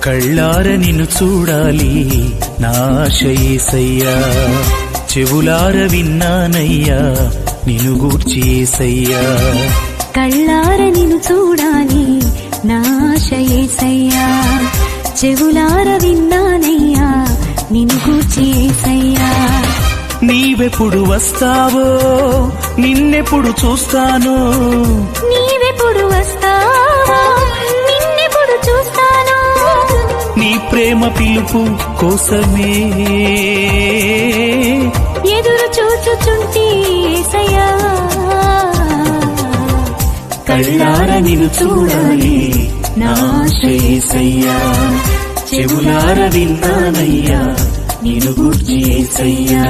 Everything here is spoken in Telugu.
కళ్ళార నిన్ను చూడాలి నా ఆశ యేసయ్యా, చెవులార విన్నానయ్యా నిన్ను గూర్చి యేసయ్యా. కళ్ళార నిన్ను చూడాలి నా ఆశ యేసయ్యా, చెవులార విన్నానయ్యా నిన్ను గూర్చి యేసయ్యా. నీవెప్పుడు వస్తావో నిన్నెప్పుడు చూస్తాను, నీవెప్పుడు వస్తావో నిన్నెప్పుడు చూస్తాను, నీ ప్రేమ పిలుపు కోసమే ఎదురు చూచుచుంటి యేసయ్యా. కళ్ళార నిన్ను చూడాలి నా ఆశ యేసయ్యా, చెవులార విన్నానయ్యా నిన్ను గూర్చి యేసయ్యా.